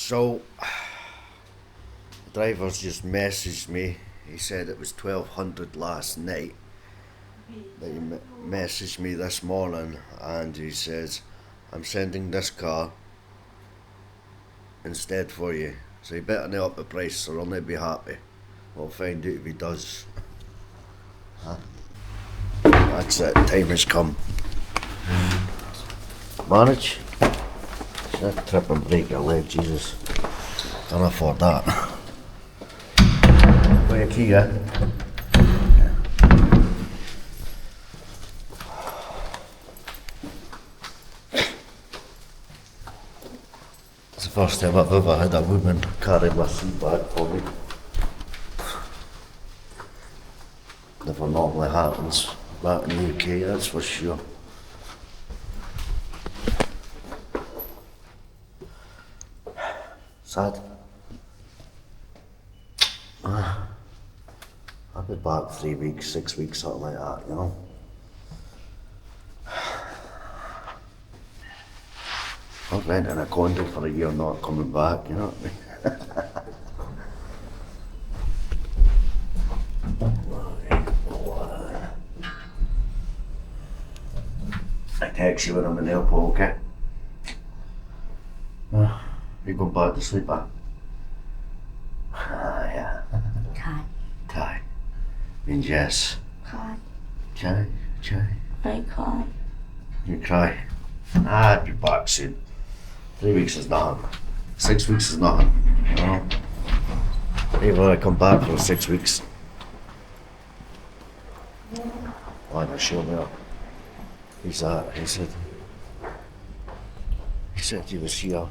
So, the driver's just messaged me. He said it was 1200 last night. But he messaged me this morning and he says, I'm sending this car instead for you. So he better nail up the price or I'll not be happy. We'll find out if he does. Huh? That's it, time has come. Manage? That trip and break your leg, Jesus. Can't afford that. Where your key, yeah? It's the first time I've ever had a woman carry my seat bag for me. Never normally happens back in the UK, that's for sure. Sad. I'll be back 3 weeks, 6 weeks, something like that, you know. I'm renting a condo for a year, not coming back, you know what I mean? I text you when I'm in the airport, okay? You going back to sleep, huh? Yeah. Thai. Thai. And yes. Thai. Chai. I cry. You cry. I'll be back soon. 3 weeks is nothing. 6 weeks is nothing. You know? Even when I come back for 6 weeks. Why not show me up? He's that. He said he was here.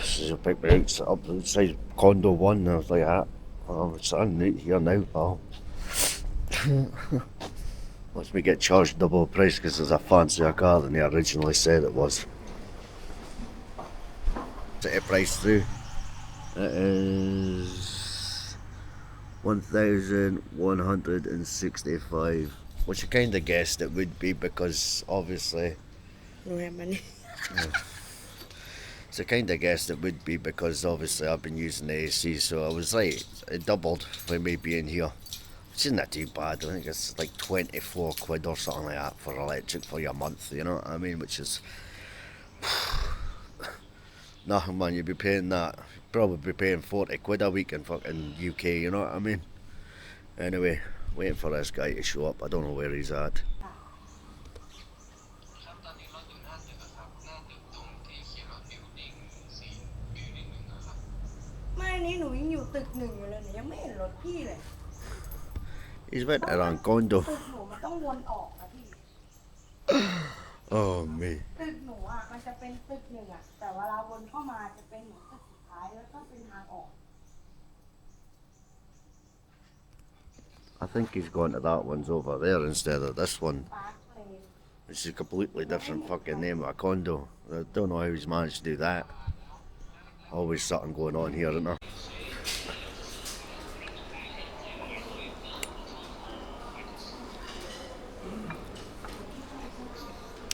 She'll pick me up outside condo 1 and I was like, it's on here now, pal. Lets me get charged double the price because it's a fancier car than they originally said it was. Set the price through. It is 1,165, which I kind of guessed it would be because obviously. No have money. So I kind of guessed it would be because obviously I've been using the AC, so I was right. It doubled for me being here. Which isn't that too bad. I think it's like 24 quid or something like that for electric for your month, you know what I mean? Which is nothing, man. You'd be paying that. You'd probably be paying 40 quid a week in fucking UK, you know what I mean? Anyway, waiting for this guy to show up. I don't know where he's at. He's went around condo. Oh me. I think he's gone to that one's over there instead of this one. It's a completely different fucking name of a condo. I don't know how he's managed to do that. Always something going on here, isn't there?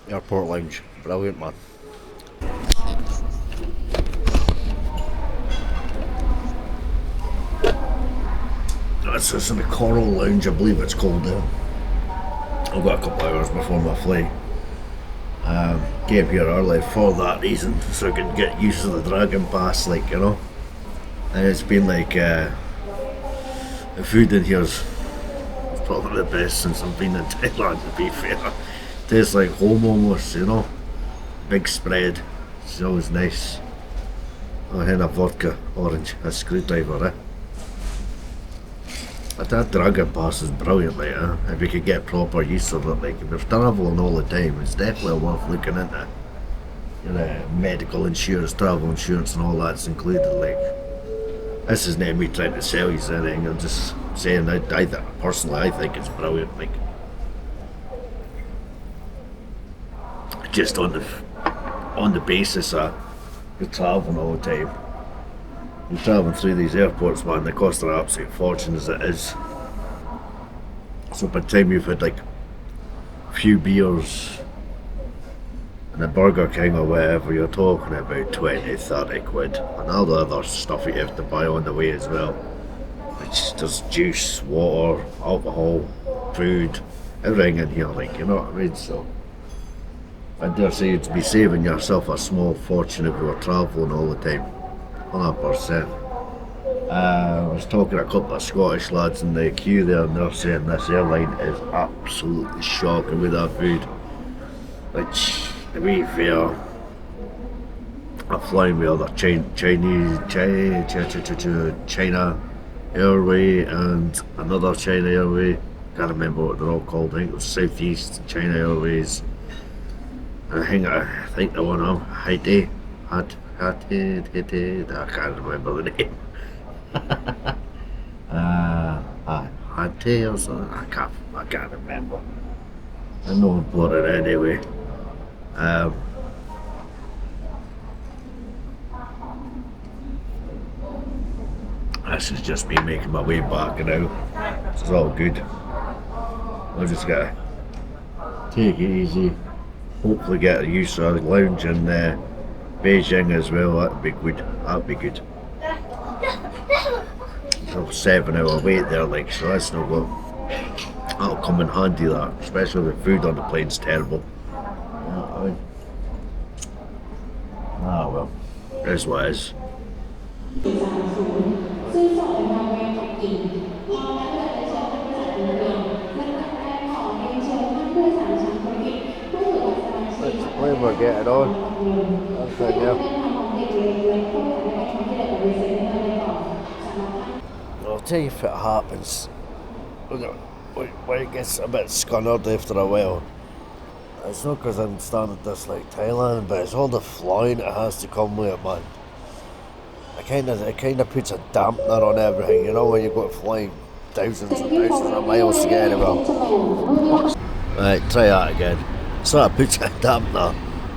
Airport lounge, brilliant, man. This is the Coral Lounge, I believe it's called there. I've got a couple hours before my flight. Came here early for that reason, so I could get used to the Dragon Pass, like, you know. And it's been like, the food in here's probably the best since I've been in Thailand, to be fair. Tastes like home almost, you know. Big spread, it's always nice. Oh, and a vodka, orange, a screwdriver, eh? But that Dragon Pass is brilliant, like, if you could get proper use of it, like, if you're travelling all the time, it's definitely worth looking into. You know, medical insurance, travel insurance and all that's included, like. This isn't me trying to sell you anything. I'm just saying personally I think it's brilliant. Like, just on the basis of you're travelling all the time. You're travelling through these airports, man. They cost an absolute fortune as it is. So by the time you've had like a few beers and a Burger King or whatever, you're talking about 20, 30 quid. And all the other stuff you have to buy on the way as well. Which there's juice, water, alcohol, food, everything in here, like, you know what I mean? So I dare say you'd be saving yourself a small fortune if you were travelling all the time. 100%. I was talking to a couple of Scottish lads in the queue there, and they're saying this airline is absolutely shocking with their food. Which, to be fair, I'm flying with other China Airway and another China Airway. Can't remember what they're all called. I think it was Southeast China Airways. And I think the one on Haiti. I can't remember the name. Haiti or something. I can't remember. I know about it anyway. This is just me making my way back now. It's all good. I just gotta take it easy. Hopefully get used to a lounge in Beijing as well. That'd be good. That'd be good. It's a 7-hour wait there, like, so that's no good. That'll come in handy, that, especially if the food on the plane's terrible. Ah well, it is what it is. When we're getting on, that's right now. I'll tell you if it happens. When it gets a bit scunnered after a while, it's not because I'm starting to dislike Thailand, but it's all the flying that has to come with it, man. It kind of puts a dampener on everything, you know, when you go flying thousands and thousands of miles to get anywhere. Right, try that again. Sort of puts a dampener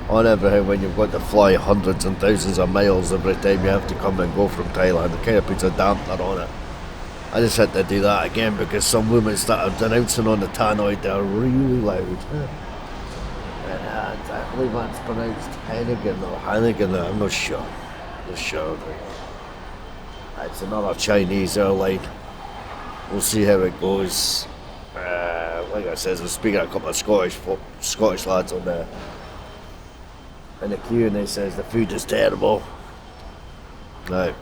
on everything when you've got to fly hundreds and thousands of miles every time you have to come and go from Thailand. It kind of puts a dampener on it. I just had to do that again because some women started announcing on the tannoy they're really loud. And I believe that's pronounced Hennigan or Hannigan, I'm not sure. It's another Chinese airline. We'll see how it goes. Like I said, I was speaking to a couple of Scottish lads on there in the queue, and they says the food is terrible. Right,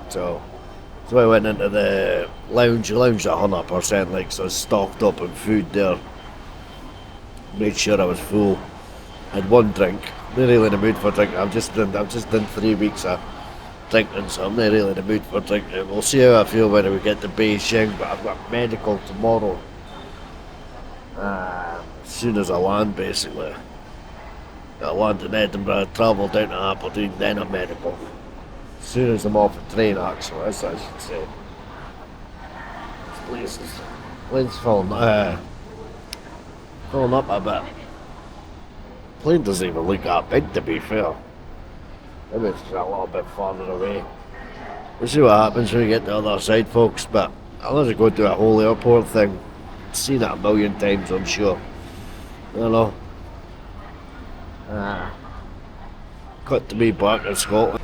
so I went into the lounge 100%, like, so I was stocked up on food there. Made sure I was full. Had one drink. Not really in the mood for drinking. I've just done 3 weeks of drinking, so I'm not really in the mood for drinking. We'll see how I feel when we get to Beijing, but I've got medical tomorrow. As soon as I land, basically. I land in Edinburgh, travel down to Aberdeen, then I'm medical. As soon as I'm off the train, actually, as I should say. This plane's filling up a bit. Plane doesn't even look that big, to be fair. Maybe it's a little bit farther away. We'll see what happens when we get to the other side, folks, but I'll just go do a whole airport thing. Seen it a million times, I'm sure. You know. Cut to me back in Scotland.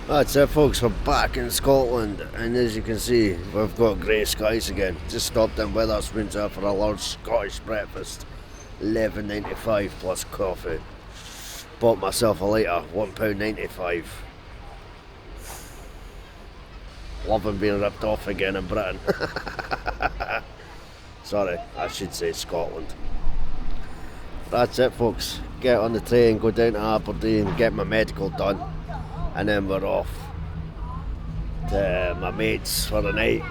That's it, folks, we're back in Scotland, and as you can see, we've got grey skies again. Just stopped in Wetherspoons for a large Scottish breakfast. £11.95 plus coffee. Bought myself a litre, £1.95. Loving being ripped off again in Britain. Sorry, I should say Scotland. That's it, folks. Get on the train, go down to Aberdeen, get my medical done, and then we're off to my mates for the night.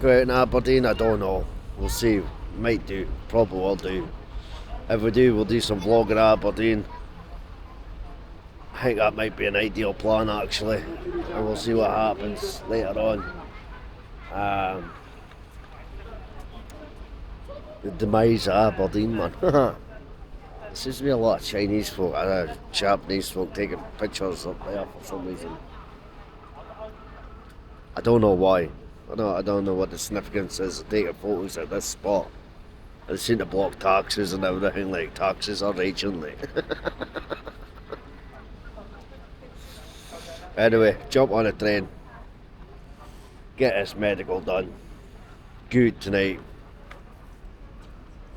Go out in Aberdeen, I don't know. We'll see. Might do. Probably will do. If we do, we'll do some vlogging at Aberdeen. I think that might be an ideal plan actually, and we'll see what happens later on. The demise of Aberdeen, man. There seems to be a lot of Chinese folk, Japanese folk taking pictures up there for some reason. I don't know why. I don't know what the significance is of taking photos at this spot. They seem to block taxis and everything, like taxis are raging like. Anyway, jump on a train. Get this medical done. Good tonight.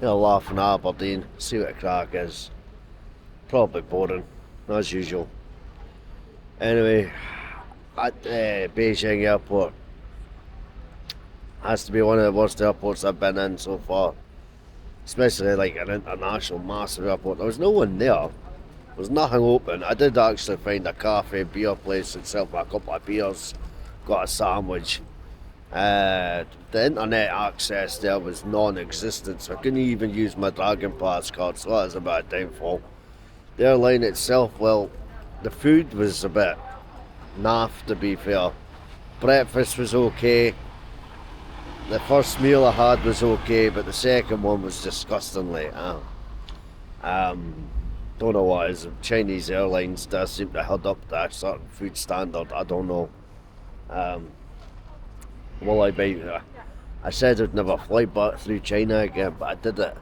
Laugh in Aberdeen, see what the crack is. Probably boring, as usual. Anyway, at Beijing airport. Has to be one of the worst airports I've been in so far. Especially like an international massive airport. There was no one there. There was nothing open. I did actually find a cafe, beer place and sell me a couple of beers. Got a sandwich. The internet access there was non-existent, so I couldn't even use my Dragon Pass card, so that was a bit of downfall. The airline itself, well, the food was a bit naff to be fair. Breakfast was okay. The first meal I had was okay, but the second one was disgustingly. Don't know what it is. Chinese airlines does seem to head up to a certain food standard. I don't know. Well, I said I'd never fly back through China again, but I did it,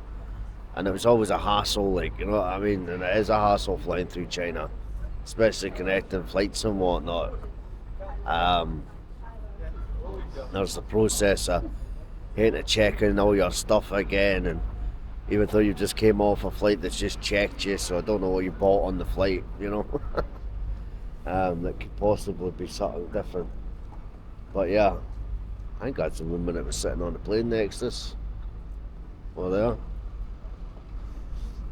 and it was always a hassle. Like, you know what I mean? And it is a hassle flying through China, especially connecting flights and whatnot. There's the process of having to check in all your stuff again, and even though you just came off a flight that's just checked you, so I don't know what you bought on the flight, you know. That could possibly be something different. But yeah, I think that's the woman that was sitting on the plane next to us. Well, there.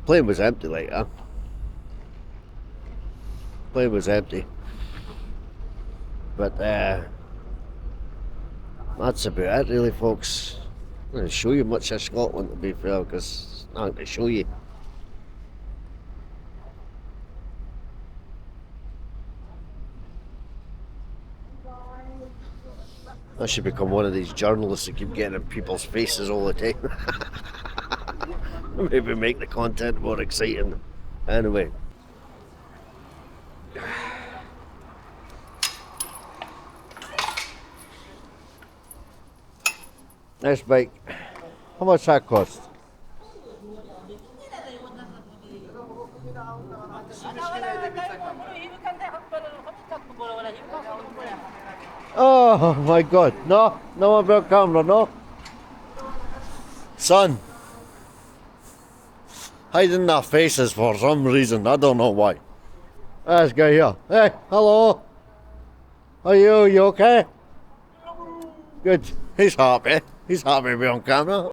Plane was empty, like that. Plane was empty. But that's about it really, folks. I'm not going to show you much of Scotland, to be fair, because I'm not going to show you. I should become one of these journalists that keep getting in people's faces all the time. Maybe make the content more exciting. Anyway. Nice bike. How much that cost? Oh my god, no about camera, no. Son, hiding their faces for some reason, I don't know why. This guy here, hey, hello. Are you okay? Good, he's happy to be on camera.